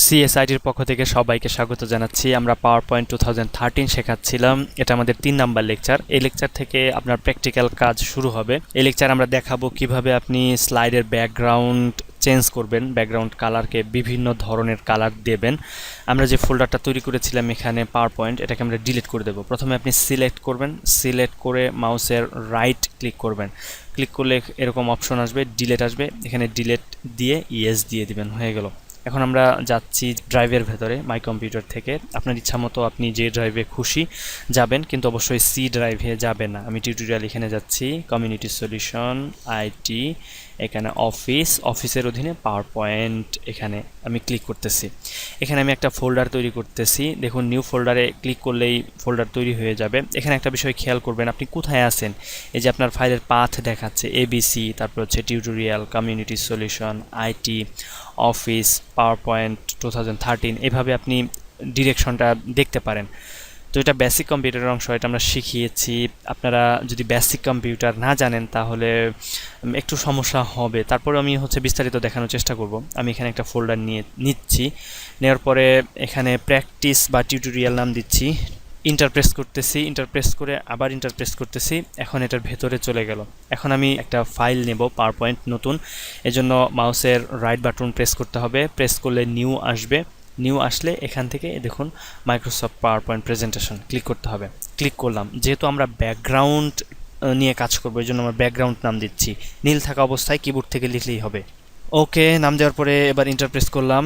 সিএসআইডির পক্ষ থেকে সবাইকে স্বাগত জানাচ্ছি। আমরা পাওয়ার পয়েন্ট 2013 শেখাচ্ছিলাম। এটা আমাদের 3 নাম্বার লেকচার। এই লেকচার থেকে আপনার প্র্যাকটিক্যাল কাজ শুরু হবে। এই লেকচার আমরা দেখাবো কিভাবে আপনি স্লাইডের ব্যাকগ্রাউন্ড চেঞ্জ করবেন, ব্যাকগ্রাউন্ড কালারকে বিভিন্ন ধরনের কালার দেবেন। আমরা যে ফোল্ডারটা তৈরি করেছিলাম এখানে পাওয়ার পয়েন্ট, এটাকে আমরা ডিলিট করে দেবো। প্রথমে আপনি সিলেক্ট করবেন, সিলেক্ট করে মাউসের রাইট ক্লিক করবেন। ক্লিক করলে এরকম অপশন আসবে, ডিলিট আসবে। এখানে ডিলিট দিয়ে ইয়েস দিয়ে দিবেন, হয়ে গেল। এখন আমরা যাচ্ছি ড্রাইভের ভেতরে মাই কম্পিউটার থেকে। আপনার ইচ্ছা মতো আপনি যে ড্রাইভে খুশি যাবেন, কিন্তু অবশ্যই সি ড্রাইভে যাবেন না। আমি টিউটোরিয়াল এখানে যাচ্ছি, কমিউনিটি সলিউশন, আইটি, এখানে অফিসের অধীনে পাওয়ার পয়েন্ট, এখানে আমি ক্লিক করতেছি। এখানে আমি একটা ফোল্ডার তৈরি করতেছি। দেখুন নিউ ফোল্ডারে ক্লিক করলেই ফোল্ডার তৈরি হয়ে যাবে। এখানে একটা বিষয় খেয়াল করবেন, আপনি কোথায় আছেন। এই যে আপনার ফাইলের পাথ দেখাচ্ছে এবিসি, তারপর হচ্ছে tutorial, community solution, IT, office, power point 2013, এভাবে আপনি ডিরেকশনটা দেখতে পারেন। তো এটা বেসিক কম্পিউটারের অংশ, এটা আমরা শিখিয়েছি। আপনারা যদি বেসিক কম্পিউটার না জানেন তাহলে একটু সমস্যা হবে। তারপরে আমি বিস্তারিত দেখানোর চেষ্টা করব। আমি এখানে একটা ফোল্ডার নিচ্ছি। নেওয়ার পরে এখানে প্র্যাকটিস বা টিউটোরিয়াল নাম দিচ্ছি। ইন্টারপ্রেস করতেছি, ইন্টারপ্রেস করে আবার ইন্টারপ্রেস করতেছি। এখন এটার ভেতরে চলে গেল। এখন আমি একটা ফাইল নেব পাওয়ার পয়েন্ট নতুন। এজন্য মাউসের রাইট বাটন প্রেস করতে হবে। প্রেস করলে নিউ আসবে। নিউ আসলে এখান থেকে দেখুন Microsoft power point presentation click করতে হবে। ক্লিক করলাম। যেহেতু আমরা ব্যাকগ্রাউন্ড নিয়ে কাজ করবো, এই জন্য আমরা ব্যাকগ্রাউন্ড নাম দিচ্ছি। নীল থাকা অবস্থায় কিবোর্ড থেকে লিখলেই হবে। ওকে নাম দেওয়ার পরে এবার ইন্টারপ্রেস করলাম।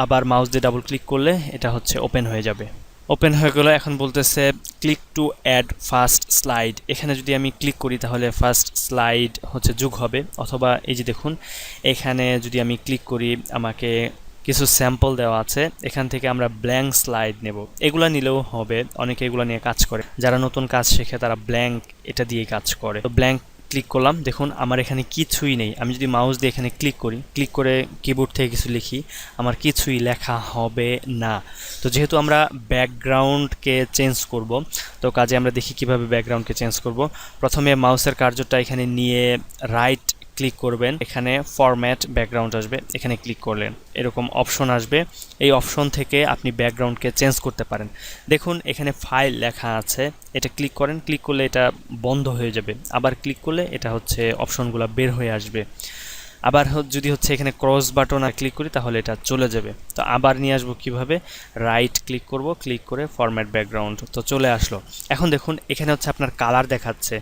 আবার মাউস দিয়ে ডাবল ক্লিক করলে এটা ওপেন হয়ে যাবে। ওপেন হয়ে গেল। এখন বলতেছে click to add first slide. এখানে যদি আমি ক্লিক করি তাহলে ফার্স্ট স্লাইড যোগ হবে। অথবা এই যে দেখুন এখানে যদি আমি ক্লিক করি, আমাকে কিছু স্যাম্পল দেওয়া আছে। এখান থেকে আমরা ব্ল্যাঙ্ক স্লাইড নেব। এগুলা নিলেও হবে, অনেকে এগুলা নিয়ে কাজ করে। যারা নতুন কাজ শেখে তারা ব্ল্যাঙ্ক এটা দিয়ে কাজ করে। তো ব্ল্যাঙ্ক ক্লিক করলাম। দেখুন আমার এখানে কিছুই নেই। আমি যদি মাউস দিয়ে এখানে ক্লিক করি, ক্লিক করে কিবোর্ড থেকে কিছু লিখি, আমার কিছুই লেখা হবে না। তো যেহেতু আমরা ব্যাকগ্রাউন্ডকে চেঞ্জ করব, তো কাজে আমরা দেখি কিভাবে ব্যাকগ্রাউন্ডকে চেঞ্জ করব। প্রথমে মাউসের কার্যটা এখানে নিয়ে রাইট ক্লিক করবেন। এখানে ফরম্যাট ব্যাকগ্রাউন্ড আসবে, এখানে ক্লিক করলেন, এরকম অপশন আসবে। এই অপশন থেকে আপনি ব্যাকগ্রাউন্ডকে চেঞ্জ করতে পারেন। দেখুন এখানে ফাইল লেখা আছে, এটা ক্লিক করেন। ক্লিক করলে এটা বন্ধ হয়ে যাবে। আবার ক্লিক করলে এটা অপশনগুলো বের হয়ে আসবে। আবার যদি এখানে ক্রস বাটন আর ক্লিক করি তাহলে এটা চলে যাবে। তো আবার নিয়ে আসবো কিভাবে, রাইট ক্লিক করব, ক্লিক করে ফরম্যাট ব্যাকগ্রাউন্ড, তো চলে আসলো। এখন দেখুন এখানে আপনার কালার দেখাচ্ছে,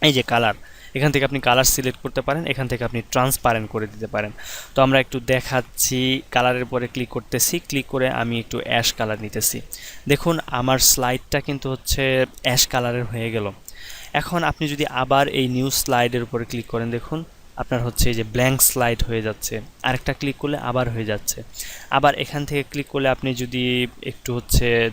এই যে কালার। এখান থেকে আপনি কালার সিলেক্ট করতে পারেন, এখান থেকে আপনি ট্রান্সপারেন্ট করে দিতে পারেন। তো আমরা একটু দেখাচ্ছি, কালারের পরে ক্লিক করতেছি, ক্লিক করে আমি একটু অ্যাশ কালার নিতেছি। দেখুন আমার স্লাইডটা কিন্তু অ্যাশ কালারের হয়ে গেল। এখন আপনি যদি আবার এই নিউ স্লাইডের উপরে ক্লিক করেন, দেখুন আপনার এই যে ব্ল্যাঙ্ক স্লাইড হয়ে যাচ্ছে। আরেকটা ক্লিক করলে আবার হয়ে যাচ্ছে। আবার এখান থেকে ক্লিক করলে আপনি যদি একটু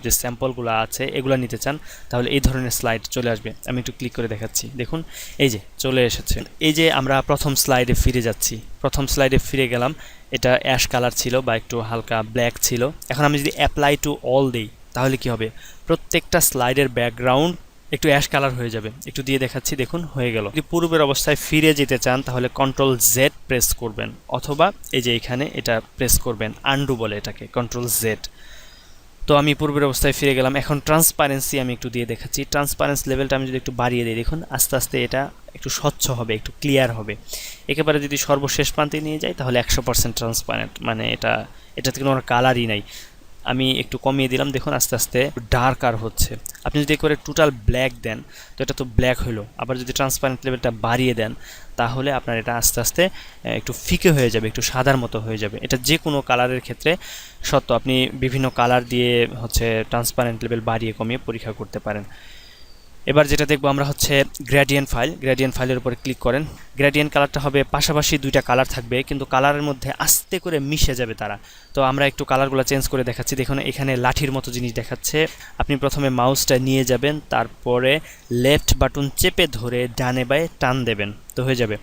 যে স্যাম্পলগুলো আছে এগুলো নিতে চান তাহলে এই ধরনের স্লাইড চলে আসবে। আমি একটু ক্লিক করে দেখাচ্ছি, দেখুন এই যে চলে এসেছে। এই যে আমরা প্রথম স্লাইডে ফিরে যাচ্ছি। প্রথম স্লাইডে ফিরে গেলাম, এটা অ্যাশ কালার ছিল বা একটু হালকা ব্ল্যাক ছিল। এখন আমি যদি অ্যাপ্লাই টু অল দিই তাহলে কি হবে, প্রত্যেকটা স্লাইডের ব্যাকগ্রাউন্ড একটু অ্যাশ কালার হয়ে যাবে। একটু দিয়ে দেখাচ্ছি, দেখুন হয়ে গেল। যদি পূর্বের অবস্থায় ফিরে যেতে চান তাহলে কন্ট্রোল জেড প্রেস করবেন, অথবা এই যে এখানে এটা প্রেস করবেন, আনডু বলে এটাকে, কন্ট্রোল জেড। তো আমি পূর্বের অবস্থায় ফিরে গেলাম। এখন ট্রান্সপারেন্সি আমি একটু দিয়ে দেখাচ্ছি। ট্রান্সপারেন্স লেভেলটা আমি যদি একটু বাড়িয়ে দিই, দেখুন আস্তে আস্তে এটা একটু স্বচ্ছ হবে, একটু ক্লিয়ার হবে। একেবারে যদি সর্বশেষ প্রান্তে নিয়ে যাই তাহলে 100% ট্রান্সপারেন্ট, মানে এটাতে কোনো কালারই নাই। আমি একটু কমিয়ে দিলাম, দেখুন আস্তে আস্তে ডার্ক আর হচ্ছে। আপনি যদি করে টোটাল ব্ল্যাক দেন তো এটা তো ব্ল্যাক হলো। আবার যদি ট্রান্সপারেন্ট লেভেলটা বাড়িয়ে দেন তাহলে আপনার এটা আস্তে আস্তে একটু ফিকে হয়ে যাবে, একটু সাদার মতো হয়ে যাবে। এটা যে কোনো কালারের ক্ষেত্রে সত্য। আপনি বিভিন্ন কালার দিয়ে ট্রান্সপারেন্ট লেভেল বাড়িয়ে কমিয়ে পরীক্ষা করতে পারেন। এবার যেটা দেখবো আমরা গ্রেডিয়েন্ট ফাইল। গ্রেডিয়েন্ট ফাইলের উপরে ক্লিক করেন। গ্রেডিয়েন্ট কালারটা হবে পাশাপাশি দুইটা কালার থাকবে, কিন্তু কালারের মধ্যে আস্তে করে মিশে যাবে তারা। তো আমরা একটু কালারগুলো চেঞ্জ করে দেখাচ্ছি। দেখুন এখানে লাঠির মতো জিনিস দেখাচ্ছে। আপনি প্রথমে মাউসটা নিয়ে যাবেন, তারপরে লেফট বাটন চেপে ধরে ডানে বায়ে টান দেবেন, তো হয়ে যাবে।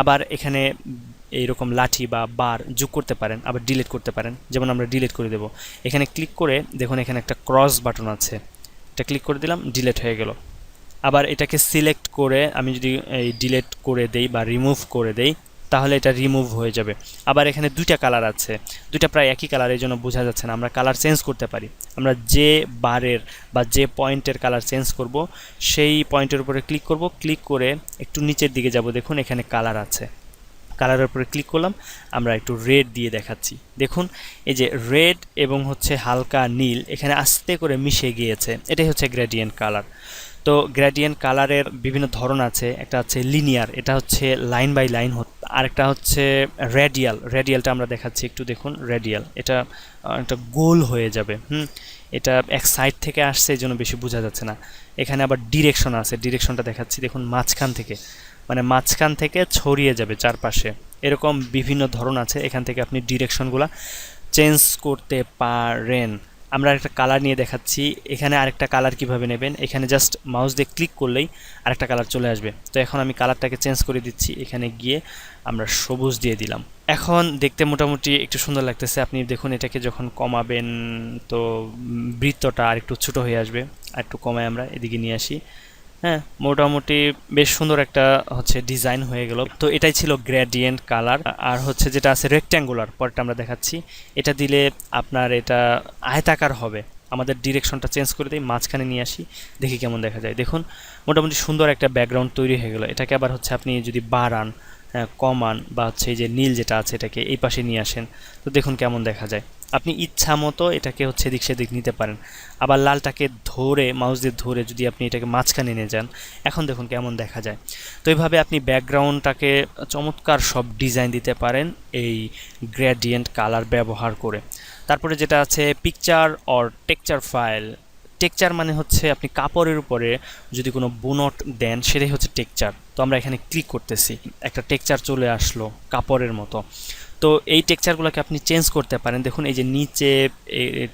আবার এখানে এইরকম লাঠি বা বার যোগ করতে পারেন, আবার ডিলিট করতে পারেন। যেমন আমরা ডিলিট করে দেব। এখানে ক্লিক করে দেখুন এখানে একটা ক্রস বাটন আছে, এটা ক্লিক করে দিলাম, ডিলিট হয়ে গেল। আবার এটাকে সিলেক্ট করে আমি যদি এই ডিলিট করে দেই বা রিমুভ করে দেই তাহলে এটা রিমুভ হয়ে যাবে। আবার এখানে দুইটা কালার আছে, দুইটা প্রায় একই কালার, এই জন্য বোঝা যাচ্ছে না। আমরা কালার চেঞ্জ করতে পারি। আমরা যে বারের বা যে পয়েন্টের কালার চেঞ্জ করব সেই পয়েন্টের উপরে ক্লিক করব, ক্লিক করে একটু নিচের দিকে যাব, দেখুন এখানে কালার আছে, কালারের উপরে ক্লিক করলাম, আমরা একটু রেড দিয়ে দেখাচ্ছি। দেখুন এই যে রেড এবং হচ্ছে হালকা নীল এখানে আস্তে করে মিশে গিয়েছে, এটাই হচ্ছে গ্রেডিয়েন্ট কালার। তো গ্রেডিয়েন্ট কালারের বিভিন্ন ধরন আছে, একটা হচ্ছে লিনিয়ার, এটা হচ্ছে লাইন বাই লাইন, আরেকটা হচ্ছে রেডিয়াল। রেডিয়ালটা আমরা দেখাচ্ছি একটু, দেখুন রেডিয়াল এটা একটা গোল হয়ে যাবে। এটা এক সাইড থেকে আসছে এই জন্য বেশি বোঝা যাচ্ছে না। এখানে আবার ডিরেকশন আছে, ডিরেকশনটা দেখাচ্ছি, দেখুন মাঝখান থেকে, মানে মাঝখান থেকে ছড়িয়ে যাবে চারপাশে, এরকম বিভিন্ন ধরন আছে। এখান থেকে আপনি ডিরেকশনগুলো চেঞ্জ করতে পারেন। আমরা একটা কালার নিয়ে দেখাচ্ছি, এখানে আরেকটা কালার কিভাবে নেবেন, এখানে জাস্ট মাউস দিয়ে ক্লিক করলেই আরেকটা কালার চলে আসবে। তো এখন আমি কালারটাকে চেঞ্জ করে দিচ্ছি, এখানে গিয়ে আমরা সবুজ দিয়ে দিলাম। এখন দেখতে মোটামুটি একটু সুন্দর লাগতেছে। আপনি দেখুন এটাকে যখন কমাবেন তো বৃত্তটা আর একটু ছোটো হয়ে আসবে, আর একটু কমায় আমরা এদিকে নিয়ে আসি। হ্যাঁ, মোটামুটি বেশ সুন্দর একটা হচ্ছে ডিজাইন হয়ে গেল। তো এটাই ছিল গ্রেডিয়েন্ট কালার। আর হচ্ছে যেটা আছে রেক্ট্যাঙ্গুলার, পরেরটা আমরা দেখাচ্ছি। এটা দিলে আপনার এটা আয়তাকার হবে। আমাদের ডিরেকশনটা চেঞ্জ করে দিই, মাঝখানে নিয়ে আসি, দেখি কেমন দেখা যায়। দেখুন মোটামুটি সুন্দর একটা ব্যাকগ্রাউন্ড তৈরি হয়ে গেল। এটাকে আবার হচ্ছে আপনি যদি বাড়ান, কমান, বা হচ্ছে এই যে নীল যেটা আছে এটাকে এই পাশে নিয়ে আসেন, তো দেখুন কেমন দেখা যায়। আপনি ইচ্ছা মতো এটাকে হচ্ছে এদিক সেদিক নিতে পারেন। আবার লালটাকে ধরে মাউস দিয়ে ধরে যদি আপনি এটাকে মাঝখানে নিয়ে যান, এখন দেখুন কেমন দেখা যায়। তো এইভাবে আপনি ব্যাকগ্রাউন্ডটাকে চমৎকার সব ডিজাইন দিতে পারেন এই গ্রেডিয়েন্ট কালার ব্যবহার করে। তারপরে যেটা আছে picture or texture file. Texture মানে হচ্ছে আপনি কাপড়ের উপরে যদি কোনো বুনট দেন সেটাই হচ্ছে টেক্সচার। তো আমরা এখানে ক্লিক করতেছি, একটা টেক্সচার চলে আসলো কাপড়ের মতো। তো এই টেক্সচারগুলোকে আপনি চেঞ্জ করতে পারেন। দেখুন এই যে নিচে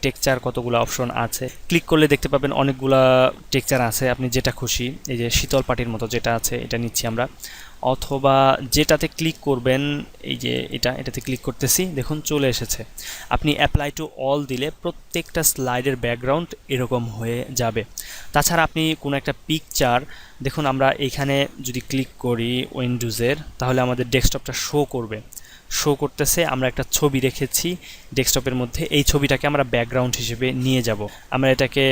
টেক্সচার কতগুলো অপশন আছে, ক্লিক করলে দেখতে পাবেন অনেকগুলা টেক্সচার আছে, আপনি যেটা খুশি, এই যে শীতল পাটির মতো যেটা আছে এটা নিচ্ছি আমরা, অথবা যেটাতে ক্লিক করবেন, এই যে এটাতে ক্লিক করতেছি, দেখুন চলে এসেছে। আপনি অ্যাপ্লাই টু অল দিলে প্রত্যেকটা স্লাইডের ব্যাকগ্রাউন্ড এরকম হয়ে যাবে। তাছাড়া আপনি কোনো একটা পিকচার, দেখুন আমরা এখানে যদি ক্লিক করি উইন্ডোজের, তাহলে আমাদের ডেস্কটপটা শো করতেছে। আমরা একটা ছবি রেখেছি ডেস্কটপের মধ্যে, এই ছবিটাকে আমরা ব্যাকগ্রাউন্ড হিসেবে নিয়ে যাব। আমরা এটাকে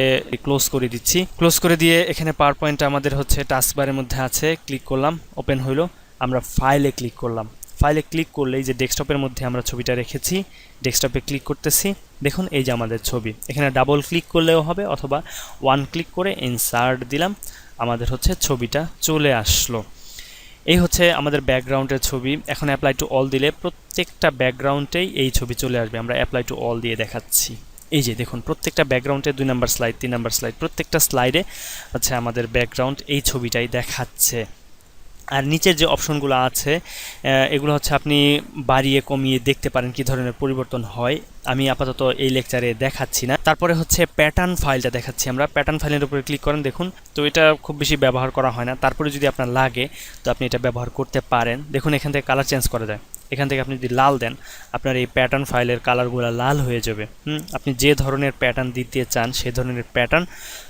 ক্লোজ করে দিচ্ছি, ক্লোজ করে দিয়ে এখানে পাওয়ার পয়েন্ট আমাদের হচ্ছে টাস্কবারের মধ্যে আছে, ক্লিক করলাম, ওপেন হইলো। আমরা ফাইলে ক্লিক করলাম, ফাইলে ক্লিক করলেই যে ডেস্কটপের মধ্যে আমরা ছবিটা রেখেছি, ডেস্কটপে ক্লিক করতেছি, দেখুন এই যে আমাদের ছবি। এখানে ডাবল ক্লিক করলেও হবে, অথবা ওয়ান ক্লিক করে ইনসার্ট দিলাম, আমাদের হচ্ছে ছবিটা চলে আসলো। এই হচ্ছে আমাদের ব্যাকগ্রাউন্ডের ছবি। এখন অ্যাপ্লাই টু অল দিলে প্রত্যেকটা ব্যাকগ্রাউন্ডেই এই ছবি চলে আসবে। আমরা অ্যাপ্লাই টু অল দিয়ে দেখাচ্ছি, এই যে দেখুন প্রত্যেকটা ব্যাকগ্রাউন্ডে 2 নম্বর স্লাইড, 3 নম্বর স্লাইড, প্রত্যেকটা স্লাইডে হচ্ছে আমাদের ব্যাকগ্রাউন্ড এই ছবিটাই দেখাচ্ছে। আর নিচের যে অপশনগুলো আছে এগুলো হচ্ছে আপনি বাড়িয়ে কমিয়ে দেখতে পারেন কি ধরনের পরিবর্তন হয়। আমি আপাতত এই লেকচারে দেখাচ্ছি না। তারপরে হচ্ছে প্যাটার্ন ফাইলটা দেখাচ্ছি আমরা। প্যাটার্ন ফাইলের উপরে ক্লিক করেন, দেখুন তো এটা খুব বেশি ব্যবহার করা হয় না, তারপরে যদি আপনার লাগে তো আপনি এটা ব্যবহার করতে পারেন। দেখুন এখান থেকে কালার চেঞ্জ করা যায়। এখান থেকে আপনি যদি লাল দেন, আপনার এই প্যাটার্ন ফাইলের কালারগুলো লাল হয়ে যাবে। আপনি যে ধরনের প্যাটার্ন দিতে চান সেই ধরনের প্যাটার্ন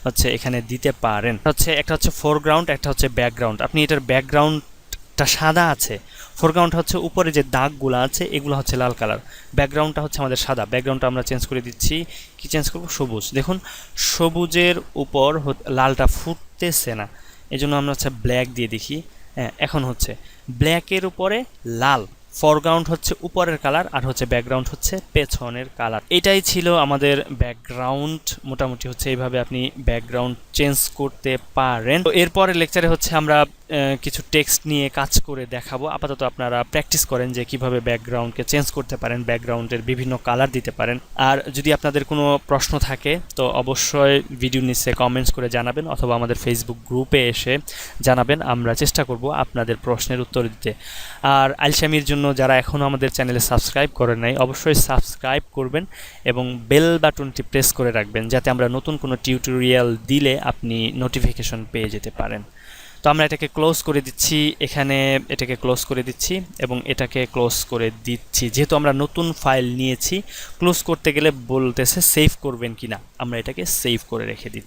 হচ্ছে এখানে দিতে পারেন। একটা হচ্ছে ফোরগ্রাউন্ড, একটা হচ্ছে ব্যাকগ্রাউন্ড। আপনি এটার ব্যাকগ্রাউন্ডটা সাদা আছে, ফোরগ্রাউন্ড হচ্ছে উপরে যে দাগগুলো আছে এগুলো হচ্ছে লাল কালার, ব্যাকগ্রাউন্ডটা হচ্ছে আমাদের সাদা। ব্যাকগ্রাউন্ডটা আমরা চেঞ্জ করে দিচ্ছি, কি চেঞ্জ করব, সবুজ। দেখুন সবুজের উপর লালটা ফুটতেছে না, এই জন্য আমরা হচ্ছে ব্ল্যাক দিয়ে দেখি। হ্যাঁ, এখন হচ্ছে ব্ল্যাকের উপরে লাল, ফরগ্রাউন্ড হচ্ছে উপরের কালার, আর হচ্ছে ব্যাকগ্রাউন্ড হচ্ছে পেছনের কালার। এটাই ছিল আমাদের ব্যাকগ্রাউন্ড। মোটামুটি হচ্ছে এইভাবে আপনি ব্যাকগ্রাউন্ড চেঞ্জ করতে পারেন। তো এরপরের লেকচারে হচ্ছে আমরা কিছু টেক্সট নিয়ে কাজ করে দেখাবো। আপাতত আপনারা প্র্যাকটিস করেন যে কিভাবে ব্যাকগ্রাউন্ডকে চেঞ্জ করতে পারেন, ব্যাকগ্রাউন্ডের বিভিন্ন কালার দিতে পারেন। আর যদি আপনাদের কোনো প্রশ্ন থাকে তো অবশ্যই ভিডিও নিচে কমেন্টস করে জানাবেন, অথবা আমাদের ফেসবুক গ্রুপে এসে জানাবেন। আমরা চেষ্টা করব আপনাদের প্রশ্নের উত্তর দিতে। আর আলশামির জন্য যারা এখনও আমাদের চ্যানেলে সাবস্ক্রাইব করেন নাই, অবশ্যই সাবস্ক্রাইব করবেন এবং বেল বাটনটি প্রেস করে রাখবেন, যাতে আমরা নতুন কোনো টিউটোরিয়াল দিলে আপনি নোটিফিকেশন পেয়ে যেতে পারেন। তো আমরা এটাকে ক্লোজ করে দিচ্ছি, এখানে এটাকে ক্লোজ করে দিচ্ছি এবং এটাকে ক্লোজ করে দিচ্ছি। যেহেতু আমরা নতুন ফাইল নিয়েছি, ক্লোজ করতে গেলে বলতেছে সেভ করবেন কিনা, আমরা এটাকে সেভ করে রেখে দিচ্ছি।